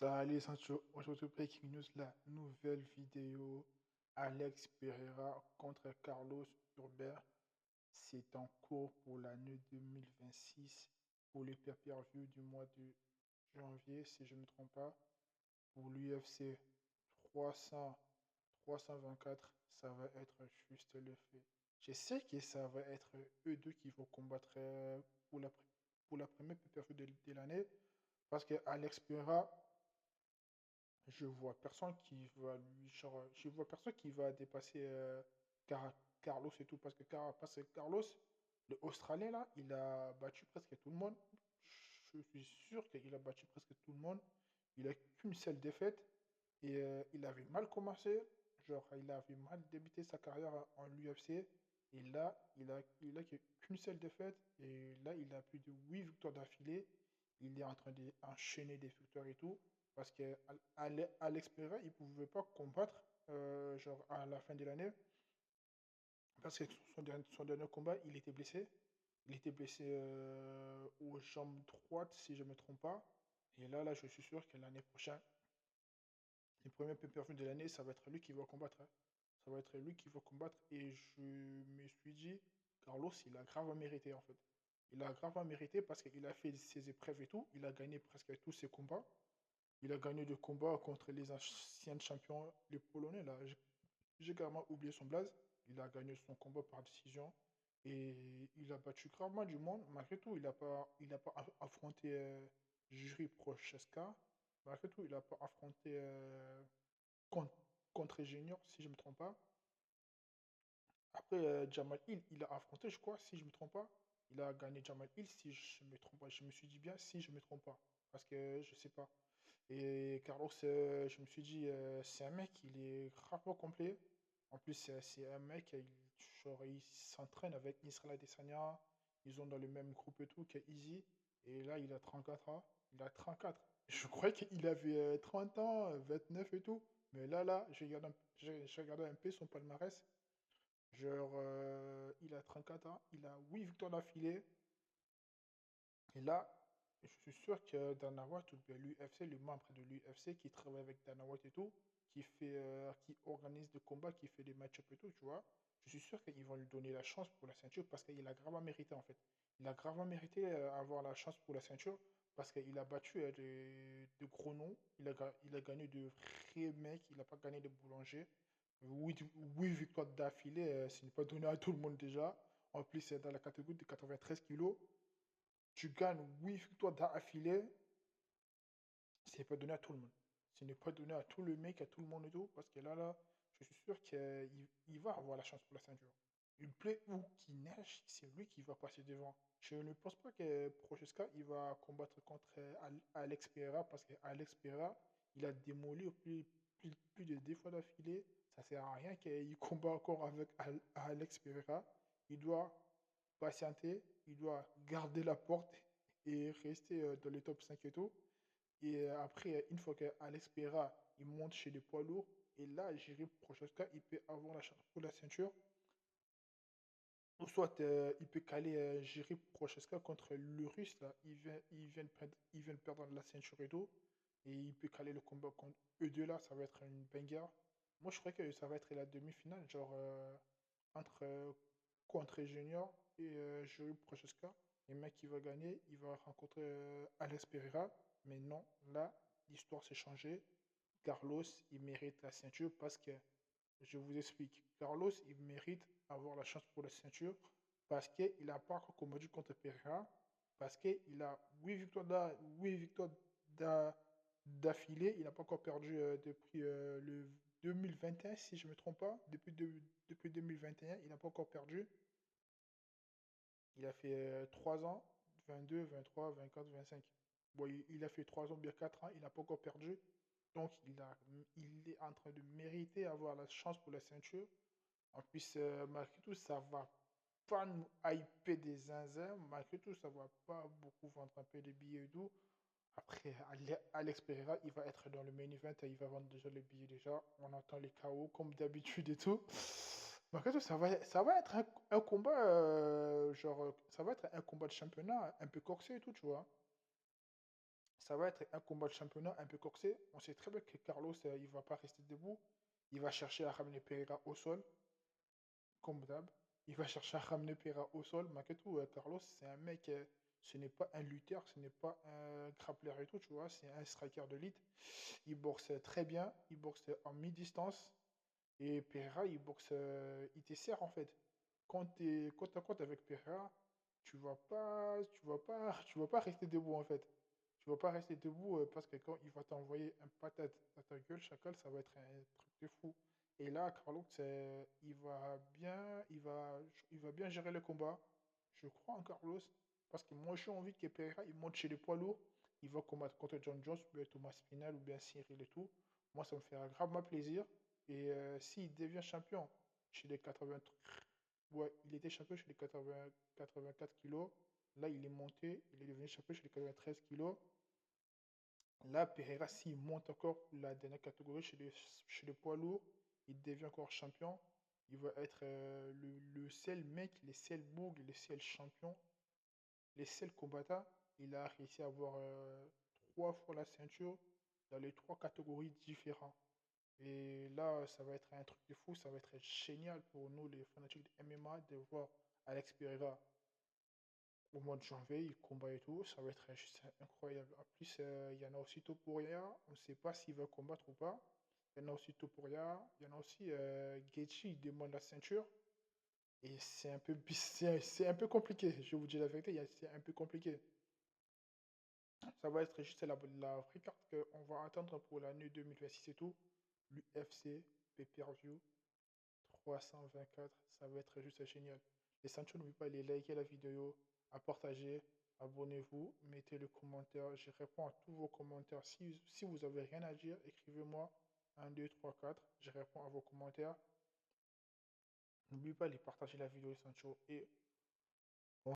Salut, aujourd'hui Breaking News, la nouvelle vidéo. Alex Pereira contre Carlos Urber. C'est en cours pour l'année 2026 pour les pay-per-view du mois de janvier, si je ne me trompe pas. Pour l'UFC 300, 324, ça va être juste le fait. Je sais que ça va être eux deux qui vont combattre pour pour la première pay-per-view de l'année. Parce que Alex Pereira, je vois personne qui va dépasser Carlos et tout. Parce que Carlos, le Australien là, il a battu presque tout le monde. Je suis sûr qu'il a battu presque tout le monde. Il a qu'une seule défaite. Et il avait mal commencé. Genre, il avait mal débuté sa carrière en UFC. Et là, il a qu'une seule défaite. Et là, il a plus de 8 victoires d'affilée. Il est en train d'enchaîner des victoires et tout. Parce que Alex Pereira, il pouvait pas combattre genre à la fin de l'année. Parce que son dernier combat, il était blessé. Il était blessé aux jambes droites, si je ne me trompe pas. Et là, je suis sûr que l'année prochaine, les premiers pay-per-view de l'année, ça va être lui qui va combattre, hein. Ça va être lui qui va combattre. Et je me suis dit, Carlos, il a grave à mériter en fait. Il a grave à mériter parce qu'il a fait ses épreuves et tout. Il a gagné presque tous ses combats. Il a gagné des combats contre les anciens champions, les Polonais. Là, j'ai carrément oublié son blaze. Il a gagné son combat par décision. Et il a battu gravement du monde. Malgré tout, il a pas affronté Jiri Prochaska. Malgré tout, il n'a pas affronté contre, contre Junior, si je ne me trompe pas. Après, Jamal Hill, il a affronté, je crois, si je ne me trompe pas. Il a gagné Jamal Hill, si je me trompe pas. Je me suis dit bien, si je ne me trompe pas. Parce que je sais pas. Et Carlos, je me suis dit, c'est un mec, il est gravement complet. En plus, c'est un mec, genre, il s'entraîne avec Israël Adesanya. Ils ont dans le même groupe et tout, que Easy. Et là, il a 34 ans. Il a 34. Je croyais qu'il avait 30 ans, 29 et tout. Mais là, j'ai regardé un peu son palmarès. Genre, il a 34 ans. Il a 8 victoires d'affilée. Et là, je suis sûr que Dana White, ou bien l'UFC, le membre de l'UFC qui travaille avec Dana White et tout, qui organise des combats, qui fait des match-ups et tout, tu vois, je suis sûr qu'ils vont lui donner la chance pour la ceinture parce qu'il a gravement mérité en fait. Il a gravement mérité avoir la chance pour la ceinture parce qu'il a battu de gros noms. Il a gagné de vrais mecs, il n'a pas gagné de boulanger. 8 victoires d'affilée, ce n'est pas donné à tout le monde déjà. En plus, c'est dans la catégorie de 93 kilos. Tu gagnes 8 victoires d'affilée, c'est pas donné à tout le monde. Ce n'est pas donné à tout le mec, à tout le monde et tout, parce que là, je suis sûr qu'il va avoir la chance pour la ceinture. Il plaît ou qu'il neige, c'est lui qui va passer devant. Je ne pense pas que Prochaska il va combattre contre Alex Pereira, parce qu'Alex Pereira, il a démoli plus de 2 fois d'affilée. Ça sert à rien qu'il combat encore avec Alex Pereira. Il doit patienter, il doit garder la porte et rester dans les top 5 et tout. Et après, une fois que Alex Pereira il monte chez les poids lourds, et là, Jiri Prochazka, il peut avoir la chance pour la ceinture. Ou soit il peut caler Jiri Prochazka contre le Russe, là. Il vient de perdre la ceinture et tout. Et il peut caler le combat contre eux deux là, ça va être une bagarre. Moi, je crois que ça va être la demi-finale, genre entre contre Junior et Jiri Prochazka. Le mec qui va gagner, il va rencontrer Alex Pereira. Mais non, là, l'histoire s'est changée. Carlos, il mérite la ceinture parce que, je vous explique, Carlos, il mérite avoir la chance pour la ceinture parce qu'il n'a pas encore combattu contre Pereira, parce qu'il a 8 victoires d'affilée, il n'a pas encore perdu depuis le 2021, si je ne me trompe pas. Depuis 2021, il n'a pas encore perdu. Il a fait 3 ans, 22, 23, 24, 25. Bon, il a fait 3 ans, bien 4 ans, il n'a pas encore perdu. Donc, il est en train de mériter avoir la chance pour la ceinture. En plus, malgré tout, ça va pas nous hyper des zinzins. Malgré tout, ça va pas beaucoup vendre un peu de billets et tout. Après, Alex Pereira, il va être dans le main event et il va vendre déjà les billets déjà. On entend les KO comme d'habitude et tout. Malgré tout, ça va être un combat, ça va être un combat de championnat un peu corsé et tout, tu vois. Ça va être un combat de championnat un peu corsé. On sait très bien que Carlos, il va pas rester debout. Il va chercher à ramener Pereira au sol, comme d'hab. Il va chercher à ramener Pereira au sol. Malgré tout, Carlos, c'est un mec, ce n'est pas un lutteur, ce n'est pas un grappleur et tout, tu vois. C'est un striker de lead. Il boxe très bien. Il boxe en mi-distance. Et Pereira, il boxe, il te sert en fait. Quand tu es côte à côte avec Pereira, tu vas pas rester debout en fait. Tu vas pas rester debout parce que quand il va t'envoyer un patate dans ta gueule, chacal, ça va être un truc de fou. Et là, Carlos, il va bien gérer le combat. Je crois en Carlos parce que moi, j'ai envie que Pereira, il monte chez les poids lourds. Il va combattre contre John Jones, ou bien Thomas Spinal, ou bien Cyril et tout. Moi, ça me fera gravement plaisir. Et s'il devient champion chez les 80, ouais, il était champion chez les 80, 84 kilos. Là, il est monté, il est devenu champion chez les 93 kilos. Là, Pereira, s'il monte encore la dernière catégorie chez les poids lourds, il devient encore champion. Il va être le seul mec, le seul bourg, le seul champion, le seul combattant. Il a réussi à avoir 3 fois la ceinture dans les 3 catégories différentes. Et là, ça va être un truc de fou, ça va être génial pour nous, les fanatiques de MMA, de voir Alex Pereira au mois de janvier, il combat et tout, ça va être juste incroyable. En plus, il y en a aussi Topuria, on ne sait pas s'il va combattre ou pas. Il y en a aussi Topuria, il y en a aussi Gaethje, il demande la ceinture. Et c'est un peu, c'est un peu compliqué, je vous dis la vérité, c'est un peu compliqué. Ça va être juste la vraie carte qu'on va attendre pour l'année 2026 et tout. L'UFC, pay-per-view, 324, ça va être juste génial. Les Sancho, n'oubliez pas de liker la vidéo, à partager, abonnez-vous, mettez le commentaire, je réponds à tous vos commentaires. Si vous avez rien à dire, écrivez-moi 1, 2, 3, 4, je réponds à vos commentaires. N'oubliez pas de partager la vidéo, les Sancho, et